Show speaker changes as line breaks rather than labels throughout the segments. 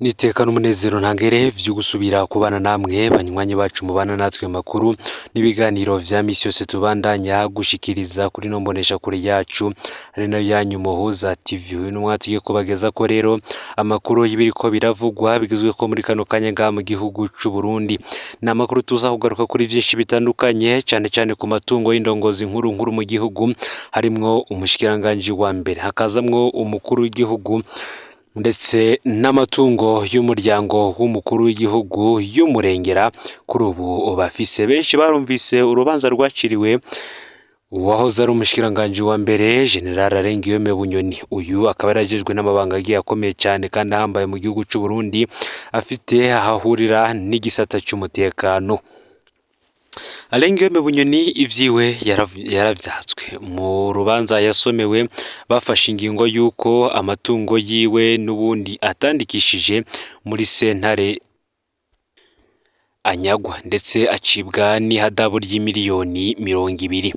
Nitekana umunezero ntangere vyo gusubira kubana namwe banywanyi bacu mubana natwe makuru n'ibiganiro vya misi yose tubandanya gushikiriza kuri no mbonesha kuri yacu ari nayo yanyu Muhuza TV. Uyu mwatugiye kubageza ko rero amakuru y'ibiriko biravugwa bigizwe ko muri kano kanya nga mu gihugu c'u Burundi. Na makuru tuza kugaruka kuri vyinshi bitandukanye cyane ku matungo y'indongozi nkuru mu gihugu harimwo umushikiranganje wa mbere hakazamwo umukuru w'igihugu ndetse n'amatungo y'umuryango w'umukuru w'igihugu y'umurengera kuri ubu bafise benshi barumvise urubanza rwaciriwe uwahoze ari umushikiranganje wa mbere General Arengiyome Bunyoni. Uyu akaba yarajejwe n'amabanga agiye akomeye cyane kandi ahambaye mu gihugu c'u Burundi afite ahahurira n'igisata c'umutekano. Arengiyome Bunyoni ivyiwe yaravyatswe mu rubanza yasomewe bafashe ingingo yuko amatungo yiwe n'ubundi atandikishije muri sentare anyagwa ndetse acibwa n'ihadabu ry'imiliyoni 200.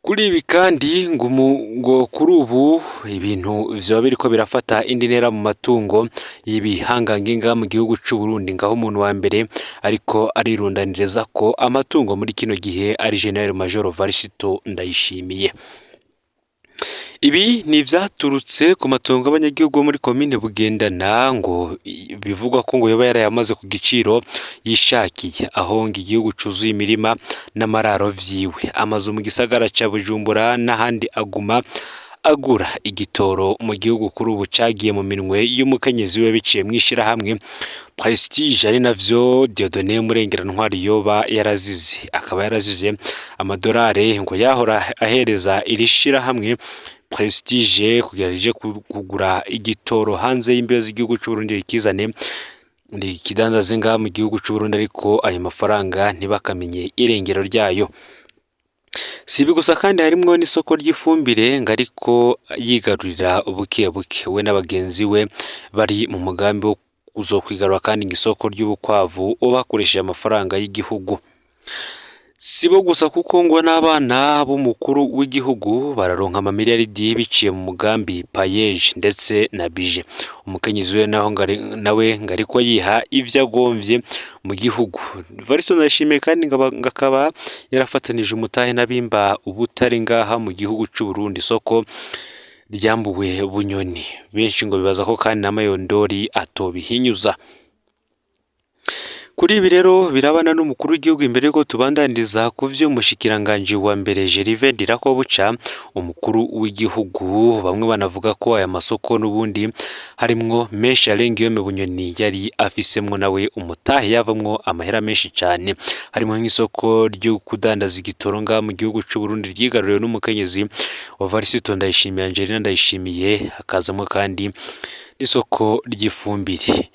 Kuri ibi kandi ngo kuri ubu ibintu vyoba biriko birafata indi ntera mu matungo y'ibihangange mu gihugu c'u Burundi, ngaho umuntu wa mbere ariko arirundanireza ko amatungo muri kino gihe ari General Major Varisito Ndayishimiye. Ibi ni vyaturutse ku matongo abanyagihugu muri komine Bugendana ngo bivugwa ko ngo yoba yarayamaze ku giciro yishakiye aho ngo igihugu cuzuye imirima n'amararo vyiwe, amazu mu gisagara ca Bujumbura n'ahandi agura igitoro mu gihugu kuri ubu cagiye mu minwe y'umukenyezi we biciye mwishira hamwe Prestige ari navyo Dieudonné Murengerantwari yoba yarazize, akaba yarazize amadolari ngo yahora ahereza irishira hamwe Prestige kugira rije kugura igitoro hanze y'imbibe z'igihugu c'u Burundi ikizane kidandaze nga mu gihugu c'u Burundi, ariko ayo mafaranga ntibakamenye irengero ryayo. Sibi gusa kandi harimwo n'isoko ry'ifumbire ngariko yigarurira ubuke we n'abagenzi we bari mu mugambi wo uzokwigarura kandi ngisoko ry'ubukwavu ubakoresheje amafaranga y'igihugu. Sibo gusa kuko ngo n'abana b'umukuru w'igihugu bararonka amamiliyaridi biciye mu mugambi Payeje ndetse na Bije. Umukenyezi we nawe ngariko yiha ivyo agomvye mu gihugu. Varisito Ndayishimiye kandi ngakaba yarafatanije umutahe n'abimba ubutari ngaha mu gihugu c'u Burundi, soko ryambuwe Bunyoni. Benshi ngo bibaza ko kandi n'amayondori atobihinyuza. Kuri ibi rero birabana n'umukuru w'igihugu imbere yuko tubandandiriza ku vyo umushikiranganje wa mbere Gervais Ndirakobuca umukuru w'igihugu. Bamwe banavuga ko aya masoko n'ubundi harimwo menshi Arengiyome Bunyoni yari afisemwo nawe umutahe yavamwo amahera menshi cyane, harimo nk'isoko ryo kudandaza igitoro nga mu gihugu c'u Burundi ryigaruriwe n'umukenyezi wa Varisito Ndayishimiye Angelina Ndayishimiye, hakazamwo kandi n'isoko ry'ifumbire.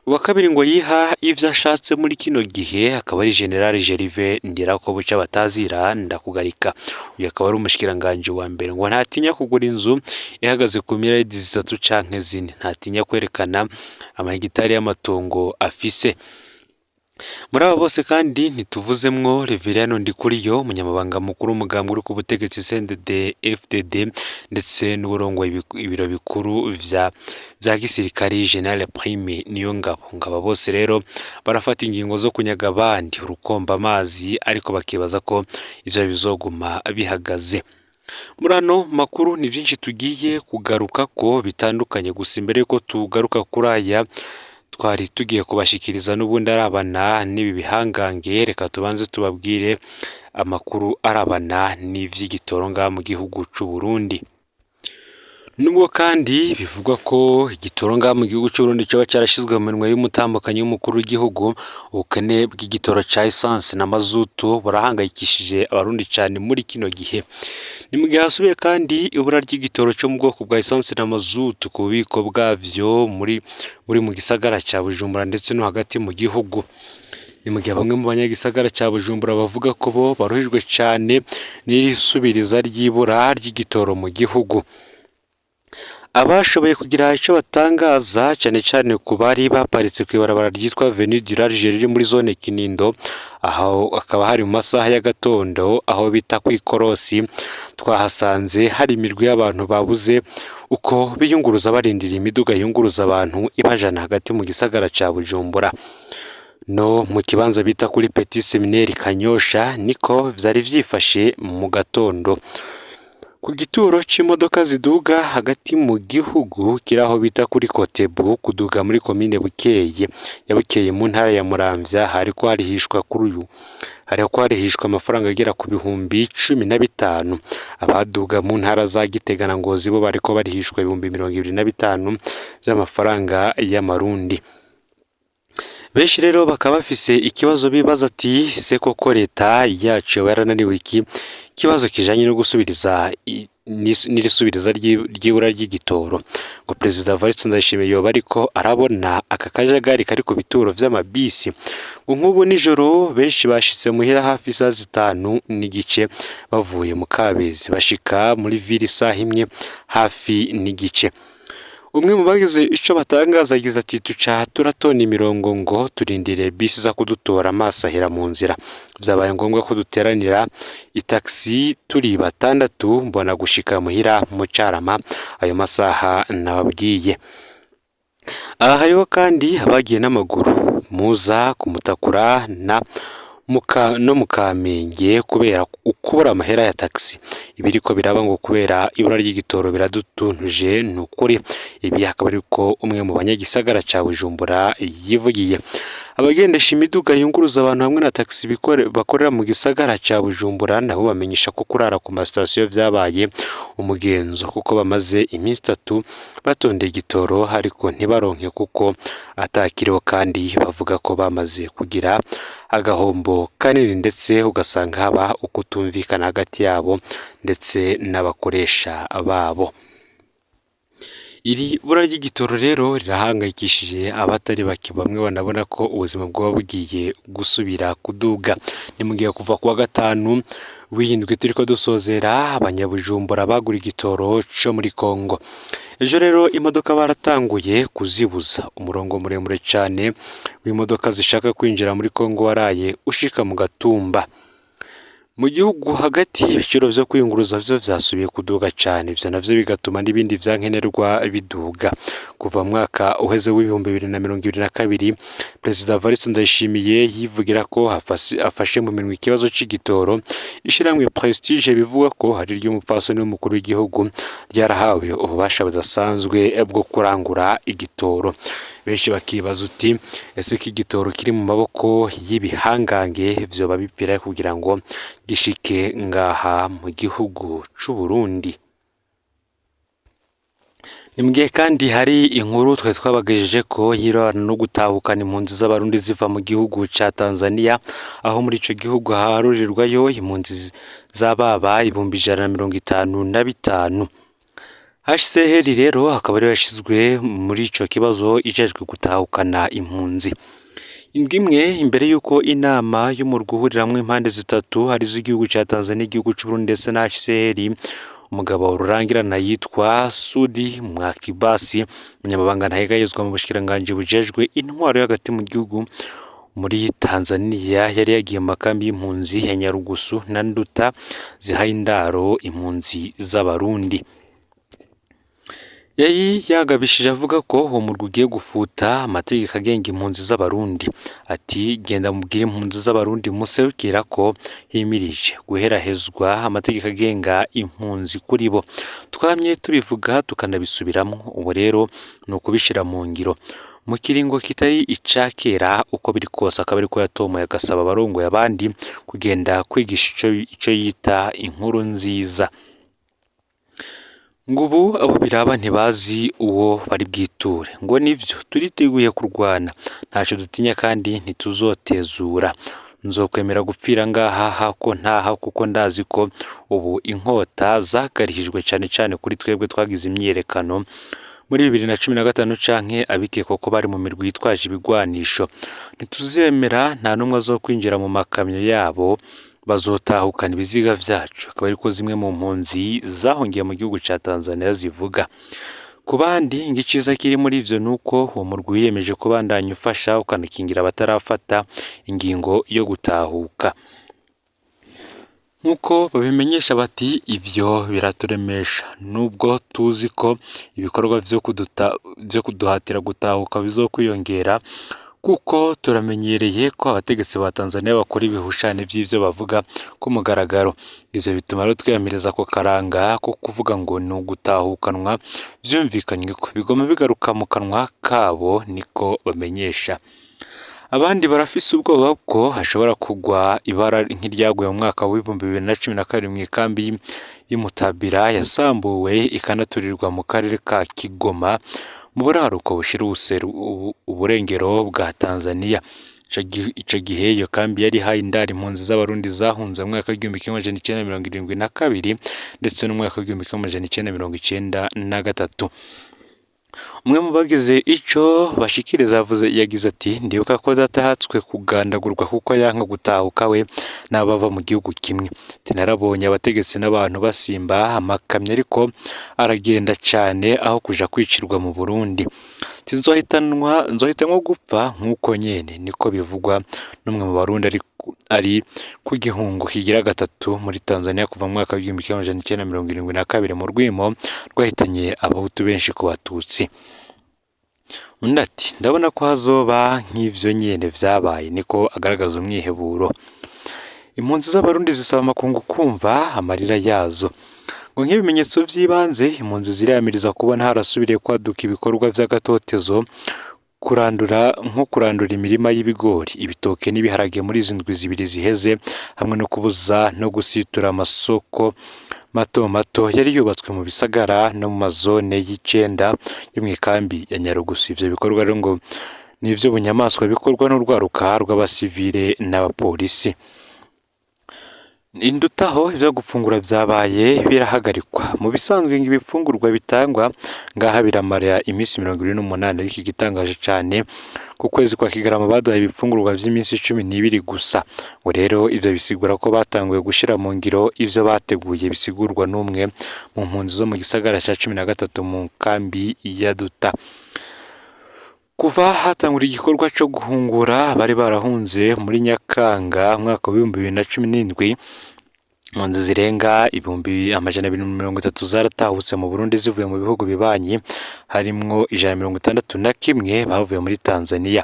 Uwa kabiri ngo yiha ivyo ashatse muri kino gihe akaba ari General Gervais Ndirakobuca batazira ndakugarika. Uyu akaba ari umushikiranganje wa mbere ngo ntatinya kugura inzu ihagaze ku miliyaridi 3 canke 4, ntatinya kwerekana amahegitari y'amatongo afise. Muri abo bose kandi ntituvuzemwo Reverien Ndikuriyo umunyamabanga mukuru umugambwe uri ku butegetsi CNDD FDD ndetse n'uburongo ibiro bikuru vya gisirikari General Prime Niyongabo. Bose rero barafata ingingo zo kunyaga abandi urukomba amazi, ariko bakibaza ko ivyo bizoguma bihagaze. Murano makuru ni vyinshi tugiye kugaruka ko bitandukanye, gusa imbere yuko tugaruka kuri aya twari tugiye kubashikiriza n'ubundi arabana n'ibi bihangange, reka tubanze tubabwire amakuru arabana n'ivy'igitoro nga mu gihugu c'u Burundi. Nubwo kandi bivugwa ko igitoro nga mu gihugu c'u Burundi cyo carashizwe mu minwe y'umutambukanyi w'umukuru w'igihugu, ubukene bw'igitoro ca essence na mazutu burahangayikishije abarundi cyane muri kino gihe. Ni mu gihe hasubiye kandi ibura ry'igitoro cyo mu bwoko bwa essence na mazutu ku bubiko bwavyo muri mu gisagara ca Bujumbura ndetse no hagati mu gihugu. Ni mu gihe bamwe mu banyagisagara ca Bujumbura bavuga ko bo baruhijwe cyane n'irisubiriza ry'ibura ry'igitoro mu gihugu. abashoboye kugira icyo batangaza cyane cyane ku bari baparitse ku ibarabara ryitwa Avenue du Large riri muri zone Kinindo, aho akaba hari mu masaha ya gatondo aho bita ku ikorosi, twahasanze hari imirwi y'abantu babuze uko biyunguruza barindira imiduga yunguruza abantu ibajana hagati mu gisagara ca Bujumbura. No mu kibanza bita kuri Petit Seminaire Kanyosha niko vyari vyifashe mu gatondo. Ku gituro c'imodoka ziduga hagati mu gihugu kiraho bita kuri Kotebu kuduga muri komine Bukeye ya Bukeye mu ntara ya Muramvya, hariko harihishwa amafaranga agera ku bihumbi 15. Abaduga mu ntara za Gitega na Ngozi bo bariko barihishwa ibihumbi 25 by'amafaranga y'amarundi. Benshi rero bakaba bafise ikibazo bibaza ati se koko leta yacu yarananiwe iki kibazo kijanye no gusubiriza n'irisubiriza ry'ibura ry'igitoro, ngo Perezida Evariste Ndayishimiye yoba ariko arabona aka kajagari kari ku bituro vy'amabisi, ngo nk'ubu nijoro benshi bashitse muhira hafi saa 5:30 bavuye mu Kabezi bashika muri ville isaha 1 hafi n'igice. Umwe mu bagize ico batangaza agize ati tuca turatona imirongo ngo turindire bisi za kudutora amasahera mu nzira, vyabaye ngombwa ko duteranira itaxi turi 6 mbona gushika muhira mu Carama ayo masaha nababwiye. Aha hariho kandi abagiye n'amaguru muza kumutakura no mu Kamenge kubera ukubura amahera ya taxi. Ibiriko biraba ngo kubera ibura ry'igitoro biradutuntuje nukuri. Ibi akaba ariko umwe mu banyagisagara ca Bujumbura yivugiye. Abagendesha imiduga yunguruza abantu hamwe na taxi bakorera mu gisagara ca Bujumbura nabo bamenyesha ko kurara ku masitasiyo vyabaye umugenzo, kuko bamaze iminsi 3 batondeye igitoro ariko ntibaronke kuko atakiriho, kandi bavuga ko bamaze kugira agahombo kanini ndetse ugasanga haba ukutumvikana hagati yabo ndetse n'abakoresha babo. Iri bura ry'igitoro rero rirahangayikishije abatari bake, bamwe banabona ko ubuzima bwaba bugiye gusubira kuduga. Ni mugiye kuva kuwa 5 w'indwi turiko dusozera abanyabujumbura bagura igitoro cyo muri Kongo. Ejo rero imodoka baratanguye kuzibuza, umurongo muremure cyane w'imodoka zishaka kwinjira muri Kongo waraye ushika mu Gatumba. Mu gihugu hagati ibiciro vyo kwiyunguruza vyo vyasubiye kuduga cyane, ivyo navyo bigatuma n'ibindi vyankenerwa biduga. Kuva mwaka uheze w'ibihumbi 2022 Perezida Evariste Ndayishimiye yivugira ko afashe mu minwe ikibazo c'igitoro. Ishiramwe Prestige bivuga ko hari ry'umupfasoni w'umukuru w'igihugu ryarahawe ububasha budasanzwe bwo kurangura igitoro. Benshi bakibaza uti ese iki gitoro kiri mu maboko y'ibihangange vyoba bipfira kugira ngo gishike ngaha mu gihugu c'u Burundi. Nimbwiye kandi hari inkuru twabagajeje ko yirana no gutahukana impunzi z'abarundi ziva mu gihugu ca Tanzania, aho muri ico gihugu harurirwayo impunzi z'ababa 155. HCR rero akaba ari yashizwe muri ico kibazo ijejwe gutahukana impunzi. Indimwe imbere yuko inama y'umurwa uhuriramwe impande zitatu ari z'igihugu ca Tanzania, igihugu c'u Burundi ndetse na HCR, umugabo rurangirana yitwa Sudi Mwakibasi, umunyamabanga ntahegayezwa mu bushikiranganje bujejwe intwaro y'agati mu gihugu muri Tanzania, yari yagiye mu makambi y'impunzi ya Nyarugusu na Nduta zihaye indaro impunzi z'abarundi. Yari yagabishije avuga ko uwo murwa ugiye gufuta amategeko agenga impunzi z'abarundi. Ati genda mubwire impunzi z'abarundi muserukira ko himirije guherahezwa amategeko agenga impunzi kuri bo. Twamye tubivuga tukanabisubiramo, ubu rero ni ukubishira mu ngiro. Mu kiringo kitari icakera uko biri kose akaba ariko yatomoye agasaba abarongoye abandi kugenda kwigisha ico yita inkuru nziza. Ngubu abo biraba ntibazi uwo bari bwiture, ngo nivyo turiteguye kurwana, ntaco dutinya kandi ntituzotezura. Nzokwemera gupfira ngaha hako ntaha, kuko ndazi ko ubu inkota zakarihijwe cyane kuri twebwe twagize imyerekano muri 2015 canke abikeko ko bari mu mirwi yitwaje ibigwanisho. Ntituzemera, nta numwe azokwinjira mu makamyo yabo, bazotahukana ibiziga vyacu. Akaba ariko zimwe mu mpunzi zahongiye mu gihugu ca Tanzania zivuga. Ku bandi ngiciza kiri muri ivyo nuko uwo murwi wiyemeje kubandanya ufasha ukanakingira abatarafata ingingo yo gutahuka. Nkuko babimenyesha bati ivyo biraturemesha nubwo tuzi ko ibikorwa vyo kuduhatira gutahuka bizokwiyongera, kuko turamenyereye ko abategetsi ba Tanzania bakora ibihushane vy'ivyo bavuga ku mugaragaro. Ivyo bituma rero twiyamiriza ko karanga ko kuvuga ngo ni ugutahukanwa vyumvikanywe ko bigoma bigaruka mu kanwa kabo, niko bamenyesha. Abandi barafise ubwoba ko hashobora kugwa ibara nk'iryaguye mu mwaka wa 2012 mw'ikambi y'Umutabira yasambuwe ikanaturirwa mu karere ka Kigoma mu buraruko bushira uburengero bwa Tanzania. Ico gihe iyo kambi yari haye indari impunzi z'abarundi zahunze mu mwaka w'1972 ndetse no mu mwaka w'1993. Umwe mu bagize ico bashikiriza yagize ati ndibuka ko datahatswe kugandagurwa kuko yanka gutahuka we n'abava mu gihugu kimwe. Tinarabonye abategetsi n'abantu basimba amakamyo ariko aragenda cane aho kuja kwicirwa mu Burundi. Nzohitamwo gupfa nk'uko nyene, niko bivugwa n'umwe mu Barundi ari ku gihungu kigira gatatu muri Tanzania kuva mu mwaka w'1972 mu rwimo rwahitanye abahutu benshi ku batutsi. Undi ati ndabona ko hazoba nk'ivyo nyene vyabaye, niko agaragaza umwiheburo. Impunzi z'abarundi zisaba amakungu kumva amarira yazo. Ngo nk'ibimenyetso vy'ibanze impunzi ziriyamiriza kubona harasubiriye kwaduka ibikorwa vy'agatotezo, kurandura imirima y'ibigori, ibitoke n'ibiharage muri izi ndwi zibiri ziheze, hamwe no kubuza no gusitura amasoko mato mato yari yubatswe mu bisagara no mu mazone y'icenda yo mw'ikambi ya Nyarugusu. Ivyo bikorwa rero ngo nivyo bunyamaswa bikorwa n'urwaruka rw'abasivile n'abapolisi. Indutaho ivyo gufungura vyabaye birahagarikwa. Mu bisanzwe ibifungurwa bitangwa ngaha biramara imisi 28, ariko igitangaje cane ku kwezi kwa Kigarama baduhaye ibifungurwa vy'imisi 12 gusa. Ngo rero ivyo bisigura ko batanguye gushira mu ngiro ivyo bateguye, bisigurwa n'umwe mu mpunzi zo mu gisagara ca 13 mu kambi ya Duta. Kuva hatangura igikorwa co guhungura bari barahunze muri Nyakanga mwaka wa 2017, impunzi zirenga 230 zaratahutse mu Burundi zivuye mu bihugu bibanyi, harimwo 161 bavuye muri Tanzania.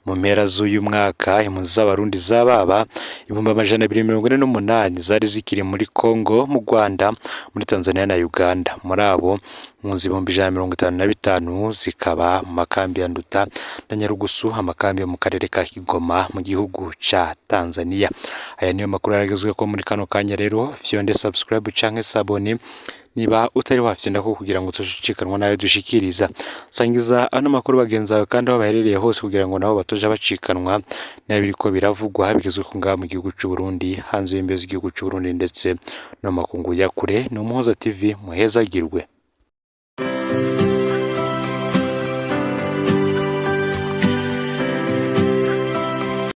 Mu mpera z'uyu mwaka impunzi z'abarundi zababa 248 zari zikiri muri Kongo, mu Rwanda, muri Tanzania na Uganda. Muri abo impunzi 155 zikaba mu makambi ya Nduta na Nyarugusu, amakambi yo mu karere ka Kigoma mu gihugu ca Tanzania. Aya niyo makuru yaragezwe ko muri kano kanya. Rero fyonde subscribe canke sabone niba utari wafyenda ko kugira ngo tucikanwa nayo dushikiriza. Sangiza ano makuru bagenzi bawe kandi aho baherereye hose kugira ngo nabo batoja bacikanwa n'abiriko biravugwa bigezwe ko ngaha mu gihugu c'u Burundi, hanze y'imbibe z'igihugu c'u Burundi ndetse no makungu ya kure. No Muhoza TV muhezagirwe.